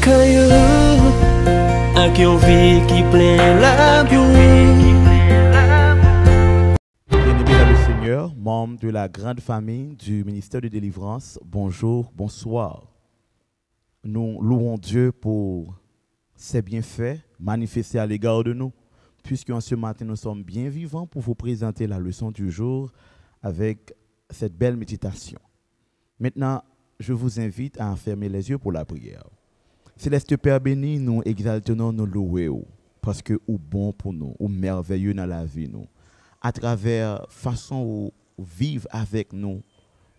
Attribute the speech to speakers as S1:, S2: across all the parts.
S1: caillou, avec une vie qui plein la vie.
S2: Bien-aimés dans le Seigneur, membres de la grande famille du ministère de délivrance, bonjour, bonsoir. Nous louons Dieu pour ses bienfaits manifestés à l'égard de nous, puisque en ce matin nous sommes bien vivants pour vous présenter la leçon du jour avec cette belle méditation. Maintenant, je vous invite à fermer les yeux pour la prière. Céleste Père béni, nous exaltons, nous louons, parce que ou bon pour nous, ou merveilleux dans la vie nous. À travers façon où vivre avec nous,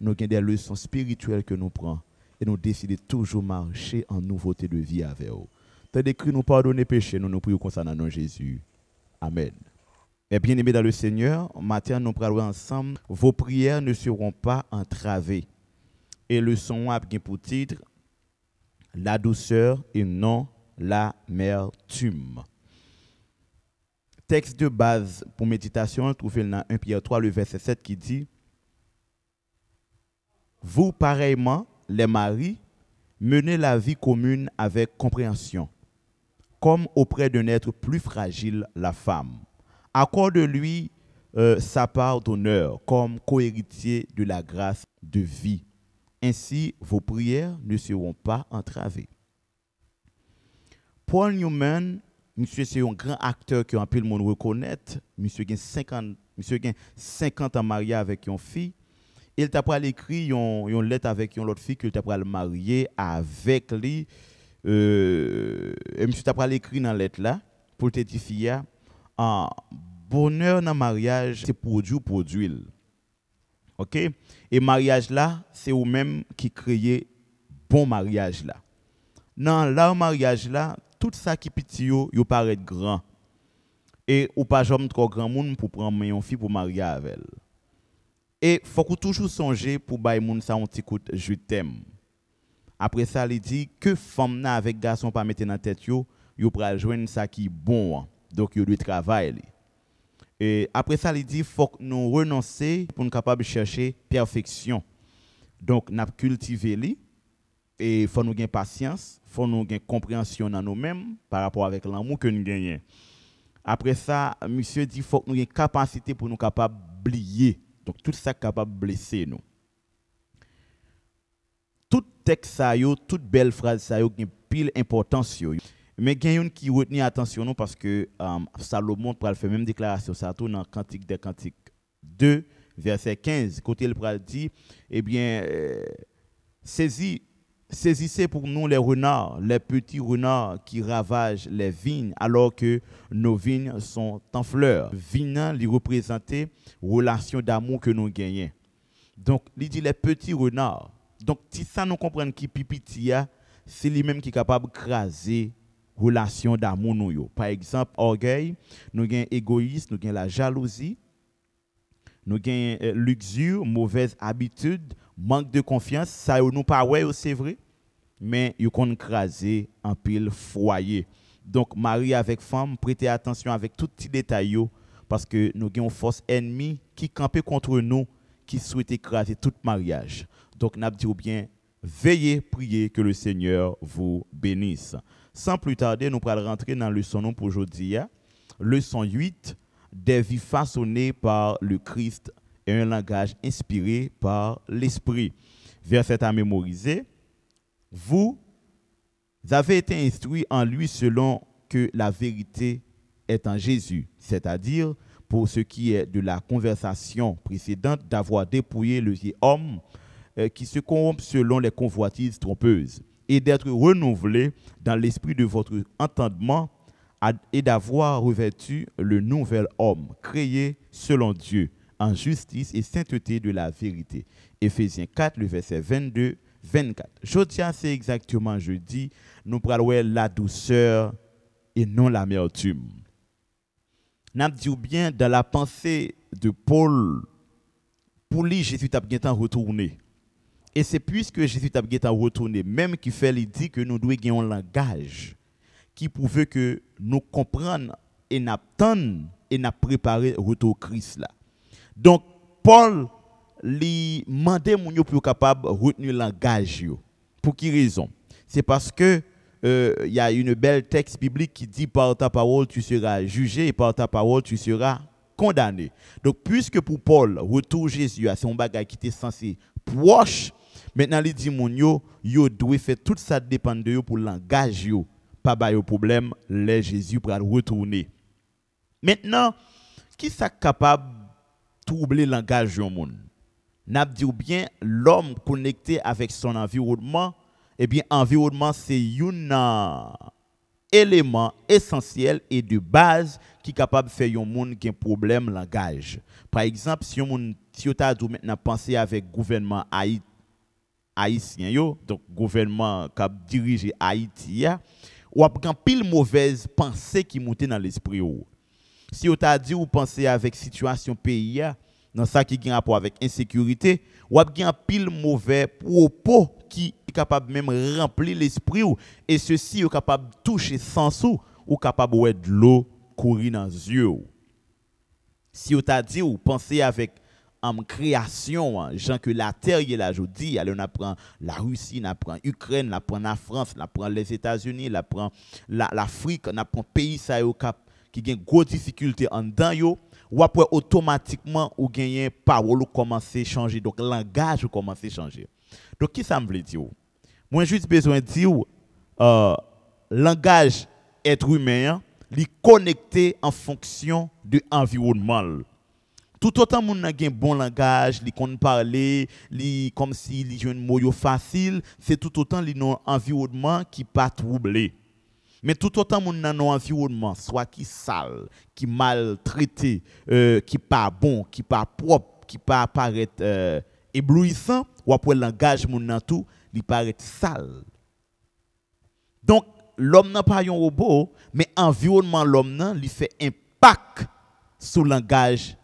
S2: nous avons des leçons spirituelles que nous prenons et nous décidons toujours marcher en nouveauté de vie avec vous. Tandis que nous pardonner péché, nous prions concernant nom Jésus. Amen. Et bien aimés dans le Seigneur, matin nous parlons ensemble, vos prières ne seront pas entravées. Et le son a bien pour titre la douceur et non l'amertume. Texte de base pour méditation, trouvé dans 1 Pierre 3, le verset 7 qui dit: vous, pareillement, les maris, menez la vie commune avec compréhension, comme auprès d'un être plus fragile, la femme. Accorde-lui sa part d'honneur comme cohéritier de la grâce de vie. Ainsi, vos prières ne seront pas entravées. Paul Newman, monsieur, c'est un grand acteur que un peu le monde reconnaît. Monsieur a 50 ans marié avec une fille. Il t'a pas écrit une lettre avec une autre fille qu'il t'a pas marié avec lui. Et monsieur t'a pas écrit dans la lettre là pour te dire en bonheur dans le mariage, c'est produit. OK? Et mariage là, c'est vous-même qui créez bon mariage là. Dans le mariage là, tout ça qui petit yo paraît grand. Et ou pas jamais trop grand monde pour prendre une fille pour marier avec elle. Et faut que toujours songer pour bailler moun ça un petit coup je t'aime. Après ça, il dit que femme na avec garçon pas mettre dans tête yo pral joindre ça qui bon. Donc yo doit travailler. Et après ça, il dit faut que nous renoncer pour nous capable chercher perfection. Donc n'a cultiver li et faut nous gagner patience, faut nous gagner compréhension dans nous-mêmes par rapport avec l'amour que nous gagnons. Après ça, monsieur dit faut que nous gagner capacité pour nous capable oublier. Donc tout ça capable de blesser nous. Tout texte ça yo, toute belle phrase ça yo une pile importance yo. Mais il y a une qui retient attention nous parce que Salomon pral faire même déclaration ça tout dans Cantique des Cantiques 2 verset 15 côté le pral dit eh bien saisissez pour nous les renards, les petits renards qui ravagent les vignes alors que nos vignes sont en fleurs. Vignes li représenter relation d'amour que nous gagnons. Donc il dit les petits renards. Donc si ça nous comprendre qui pipitia, c'est lui-même qui est capable de craser relation d'amour nous yo. Par exemple, orgueil, nous avons égoïsme, nous avons la jalousie, nous avons luxure, mauvaise habitude, manque de confiance, ça nous pas ouais c'est vrai, mais yo kon craser en pile foyer. Donc mari avec femme, prêtez attention avec tout petit détail yo parce que nous avons une force ennemie qui campe contre nous qui souhaite écraser tout mariage. Donc n'a dit bien veillez, priez que le Seigneur vous bénisse. Sans plus tarder, nous allons rentrer dans le leçon pour aujourd'hui. Leçon 8, des vies façonnées par le Christ et un langage inspiré par l'Esprit. Verset à mémoriser. Vous avez été instruits en lui selon que la vérité est en Jésus, c'est-à-dire pour ce qui est de la conversation précédente d'avoir dépouillé le vieil homme qui se corrompt selon les convoitises trompeuses et d'être renouvelé dans l'esprit de votre entendement et d'avoir revêtu le nouvel homme créé selon Dieu en justice et sainteté de la vérité. Éphésiens 4, le verset 22-24. Jeudi, c'est exactement jeudi, nous parlons la douceur et non l'amertume. Nous disons bien dans la pensée de Paul, pour lui, Jésus t'a bien retourné. Et c'est puisque Jésus t'a bien retourné, même qui fait l'idée que nous devons avoir un langage qui prouve que nous comprenons et n'attendons et n'a préparé le retour Christ là. Donc Paul lui demandait mon yo pour capable retenir le langage yo. Pour qui raison? C'est parce que il y a une belle texte biblique qui dit par ta parole tu seras jugé et par ta parole tu seras condamné. Donc puisque pour Paul retour Jésus c'est un bagage qui était censé proche, maintenant il dit mon yo doit faire tout ça dépend de yo pour langage yo, pas ba yo problème les Jésus pour retourner. Maintenant qui ça capable troubler le langage du monde? N'a dit ou bien l'homme connecté avec son environnement, eh bien environnement c'est un élément essentiel et de base qui est capable de faire un monde qui a un problème langage. Par exemple, si on t'a dit maintenant penser avec gouvernement haïtien yo, donc gouvernement qui dirige Haïti, ou a pile mauvaise pensée qui monte dans l'esprit. Si on t'a dit ou penser avec situation pays dans ça qui a rapport avec insécurité, ou a pile mauvais propos qui est capable même remplir l'esprit et ceci est capable de toucher sens ou capable de l'eau courir dans les yeux. Si on t'a dit ou penser avec création, gens que la terre est là aujourd'hui, on apprend la Russie, on apprend l'Ukraine, on apprend la France, on apprend les États-Unis, on apprend l'Afrique, on apprend pays ça qui ont gros difficultés en dedans yo, ou après automatiquement ou gagner parole ou commencer à changer, donc langage ou commencer à changer. Donc qui ça me veut dire? Moi juste besoin de dire langage être humain li connecté en fonction de environnement. Tout autant moun nan gen bon langage, li kon parler, li comme si li joine moyo facile, c'est tout autant li non environnement qui pas troublé. Mais tout autant moun nan non environnement soit qui sale, qui maltraité, qui pas bon, qui pas propre, qui pas paraître éblouissant, ou après langage moun nan tout, li paraît sale. Donc l'homme n'a pas un robot, mais environnement l'homme nan li fait impact sur le langage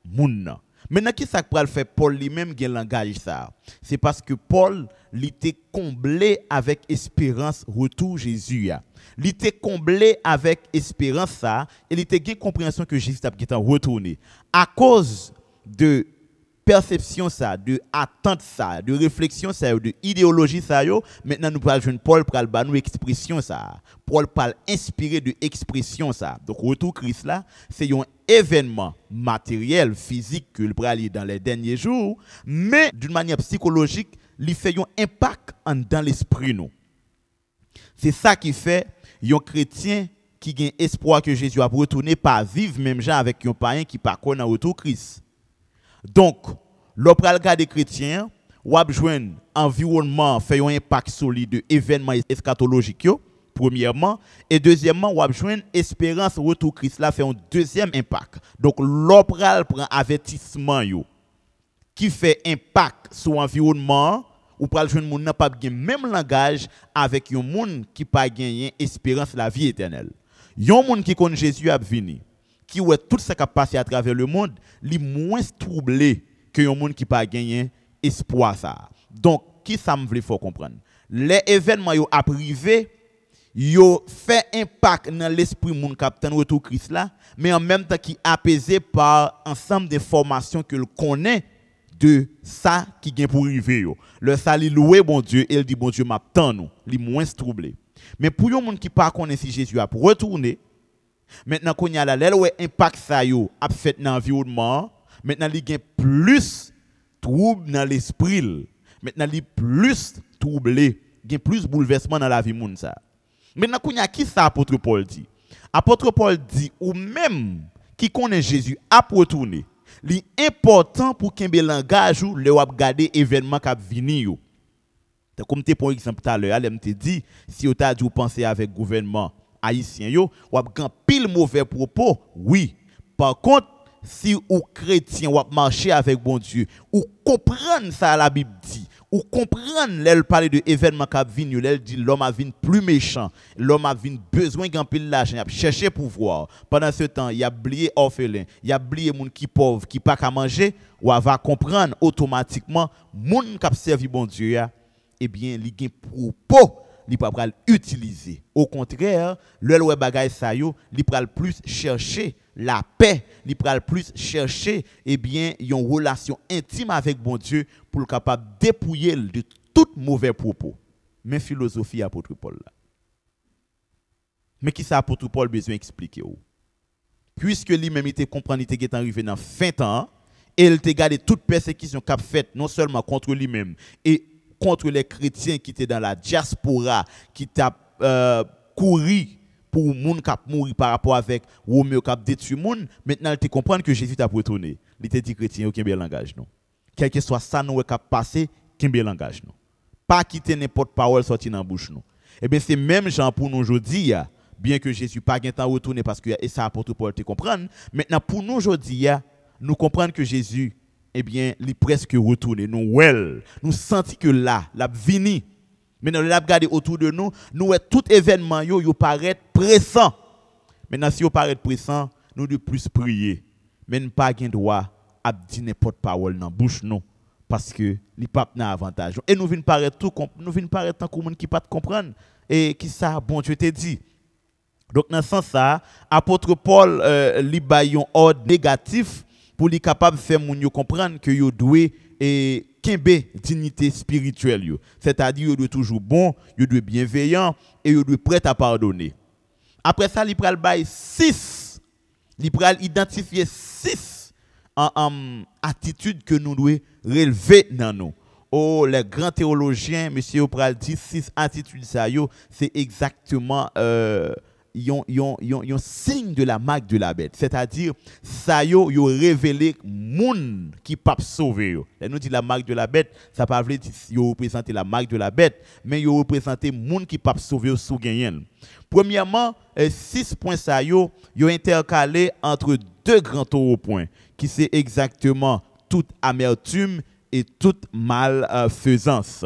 S2: moun. Maintenant qui ça pral faire Paul lui-même gen langage ça? C'est parce que Paul il était comblé avec espérance retour Jésus. Il était comblé avec espérance ça, et il était gain compréhension que Jésus t'a retourné. À cause de perception ça, de attente ça, de réflexion ça, de idéologie ça yo, maintenant nous pral joindre Paul pral ba nous expression ça. Paul parle inspiré de expression ça. Donc retour Christ là, c'est un événement matériel, physique que le pral dans les derniers jours, mais d'une manière psychologique, il fait un impact dans l'esprit nous. C'est ça qui fait un chrétien qui a espoir que Jésus a retourné pas vivre même gens avec un païen qui pas connaît retour Christ. Donc, l'opéra des chrétiens, ou a besoin environnement fait un impact solide de événements eschatologiques premièrement et deuxièmement ou a besoin espérance retour Christ là fait un deuxième impact. Donc l'opéra prend avertissement qui fait impact sur l'environnement ou pral joindre moun nan pas gen même langage avec un monde qui pas gagné espérance la vie éternelle. Yon monde qui connaît Jésus a venu qui ouais tout ça qui a passé à travers le monde, li moins troublé que un monde qui pas gagné espoir ça. Donc qui ça me veut faut comprendre. Les événements yo a privé yo fait impact dans l'esprit moun capitaine retour Christ là, mais en même temps qui apaisé par ensemble d'informations que le connaît de ça qui vient pour arriver yo. Le ça li louer bon Dieu et il dit bon Dieu m'attend nous, li moins troublé. Mais pour yon moun qui pas connaît si Jésus a retourner, maintenant qu'on y a là l'elle impact ça yo a fait dans l'environnement, maintenant li gen plus trouble dans l'esprit, maintenant li plus troublé, gen plus bouleversement dans la vie moun ça. Maintenant qu'on y a qui ça apôtre Paul dit? Apôtre Paul dit ou même qui connaît Jésus a retourner. Li important pour qu'un langage ou le wap garder événement qui vini yo. Comme te pour exemple tout à l'heure, elle me dit si vous t'a dit penser avec gouvernement haïtien yo, wap gan pile mauvais propos. Oui. Par contre, si ou chrétien wap marcher avec bon Dieu, ou comprendre ça la Bible dit, ou comprendre l'elle parler de événements qui vini, l'elle dit l'homme a vinn plus méchant, l'homme a vinn besoin gan pile l'argent, il a chercher pouvoir. Pendant ce temps, il a oublié orphelin, il a oublié moun qui pauvre, qui pas qu'à manger, ou va comprendre automatiquement moun qui servi bon Dieu eh bien li gen propos li pa pral utiliser. Au contraire, le wè bagay sa yo, li pral plus chercher la paix, li pral plus chercher eh bien une relation intime avec bon Dieu pour le capable dépouiller de tout mauvais propos. Mais philosophie apôtre Paul là. Mais qui ça apôtre Paul besoin expliquer? Puisque lui-même il comprend qu'il était arrivé dans fin temps et il t'a gardé toute persécution qu'a faite non seulement contre lui-même et contre les chrétiens qui étaient dans la diaspora, qui t'a couru pour moun k'ap mourir par rapport avec Roméo k'ap détruit moun. Maintenant il te comprend que Jésus t'a retourné. Il te dit chrétien aucun bel langage non. Quel que soit ça nous k'ap passé, aucun bel langage non. Pas quitter n'importe parole sortie dans bouche non. Et bien c'est même gens pour nous aujourd'hui, bien que Jésus pas gain temps retourner parce que et ça apôtre Paul te comprendre. Maintenant pour nous aujourd'hui, nous comprendre que Jésus eh bien, il est presque retourné. Nous sentons que là, la vini. Maintenant, nous regardons autour de nous, tout événement yo paraît pressant. Maintenant, si yo paraît pressant, nous devons plus prier. Mais nous pas gain droit à dire n'importe parole dans bouche non parce que li pas n'a avantage. Et nous venons paraître tant que monde qui pas comprendre et qui ça bon Dieu te dit. Donc dans ce sens ça, apôtre Paul li ba yon ordre négatif pour li capable faire moun yo comprendre que yo doué et kembe dignité spirituelle yo. C'est-à-dire yo doit toujours bon, yo doit bienveillant et yo doit prêt à pardonner. Après ça, li pral bay 6. Li pral identifier 6 attitudes que nous devons relever dans nous. Oh, les grands théologiens, monsieur pral dit 6 attitudes ça yo, c'est exactement yon signe de la marque de la bête. C'est-à-dire, ça yo révélé moun qui pas sauver yo. Et nous dit la marque de la bête, ça pas veut dire yo représenter la marque de la bête, mais yo représenter moun qui pas sauver sous gagnen. Premièrement, 6 points ça yo intercalé entre 2 grands points qui c'est exactement toute amertume et toute malfaisance.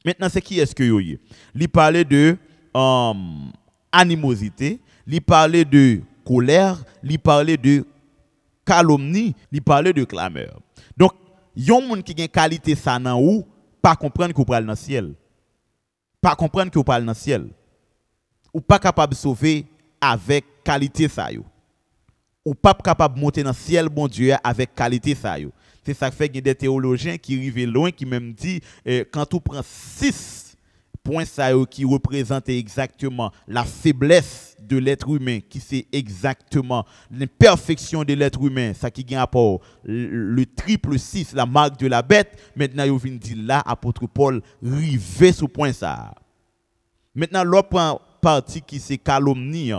S2: Maintenant, c'est qui est-ce que yo y? Li parlait de animosité, il parlait de colère, il parlait de calomnie, il parlait de clameur. Donc, yon moun qui gen qualité ça nan ou, pas comprendre que vous parlez dans le ciel. Pas comprendre que vous parlez dans le ciel. Ou pas capable de sauver avec qualité ça yo. Ou pas capable de monter dans le ciel bon Dieu avec qualité ça yo. C'est ça qui fait qu'il y a des théologiens qui arrivent loin qui même dit quand tu prends 6 point ça qui représente exactement la faiblesse de l'être humain, qui c'est exactement l'imperfection de l'être humain, ça qui gagne rapport le triple 6, la marque de la bête. Maintenant, il vient dire là, apôtre Paul, rivé sous point ça. Maintenant, l'autre partie qui c'est calomnie,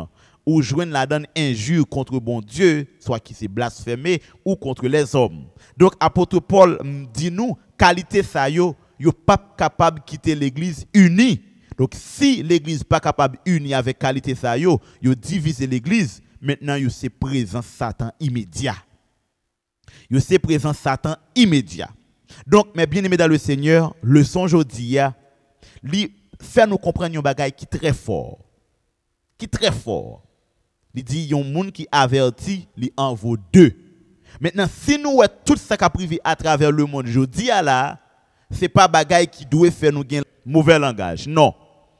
S2: ou joindre la donne injure contre bon Dieu, soit qui c'est blasphémé, ou contre les hommes. Donc, apôtre Paul dit nous, qualité ça yo pas capable de quitter l'église unie. Donc si l'église pas capable unie avec qualité ça yo diviser l'église, maintenant yo c'est présence Satan immédiat. Yo c'est présence Satan immédiat. Donc mes bien-aimés dans le Seigneur, leçon aujourd'hui li faire nous comprendre un bagage qui très fort. Qui très fort. Il dit yon monde qui avertit, li en vaut 2. Maintenant si nous tout ça qu'a privé à travers le monde aujourd'hui là, c'est pas bagaille qui doit faire nous gagner mauvais langage. Non.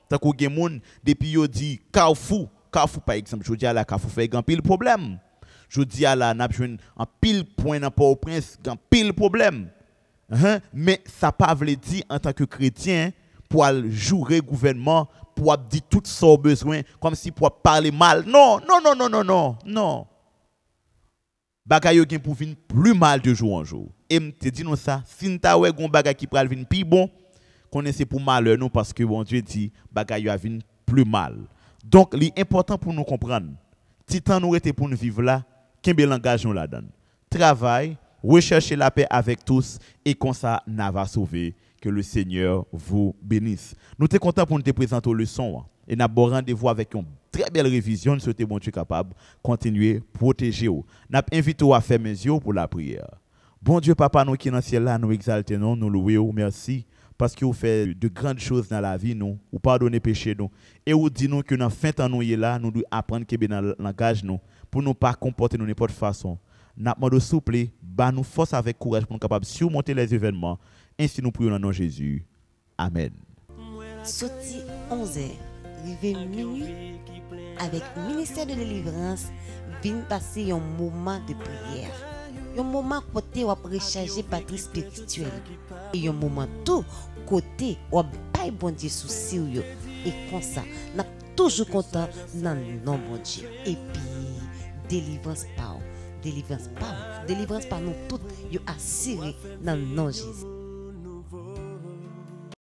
S2: Tant qu'on gen moun depuis yo dit Carrefour par exemple, je dis à la Carrefour fait un pile problème. Je dis à la n'a joué un pile point dans Port-au-Prince, un pile problème. Mais ça pas veut dire en tant que chrétien pour jouer gouvernement, pour dire tout son besoin comme si pour parler mal. Non. Bagay yo gen pour venir plus mal de jour en jour. Et me te dit nous ça, si n'ta wè gon bagay qui pral venir plus bon, connaissez pour malheur nous parce que bon Dieu dit bagay yo a venir plus mal. Donc l'important pour nous comprendre, titan nous était pour nous vivre là, kembe langage nous la donne. Travail, recherchez la paix avec tous et comme ça n'a va sauver. Que le Seigneur vous bénisse. Nous sommes contents pour nous te présenter aux leçons et nous avons rendez-vous avec une très belle révision. Nous souhaitons bon Dieu capable de continuer à protéger. Nous invitons à faire mes yeux pour la prière. Bon Dieu, Papa, nous qui dans le ciel là, nous exaltons, nous louons, merci parce que vous faites de grandes choses dans la vie, nous, vous pardonnez péché nous et vous dites nous que dans la fin de temps nous est là, nous devons apprendre que dans le langage nous pour ne pas comporter nous n'importe façon. Nous demandons s'il vous plaît, nous force avec courage pour nous capables de surmonter les événements. Ainsi nous prions dans le nom de Jésus. Amen.
S3: Sorti 11h, arrivé minuit, avec le ministère de délivrance, vient passer un moment de prière. Un moment côté où on recharger batterie spirituelle. Et un moment tout côté où on baille bon Dieu sous et comme ça, toujours content dans le nom de Dieu. Et puis, délivrance par délivrance par nous toutes, yo assuré dans le nom de Jésus.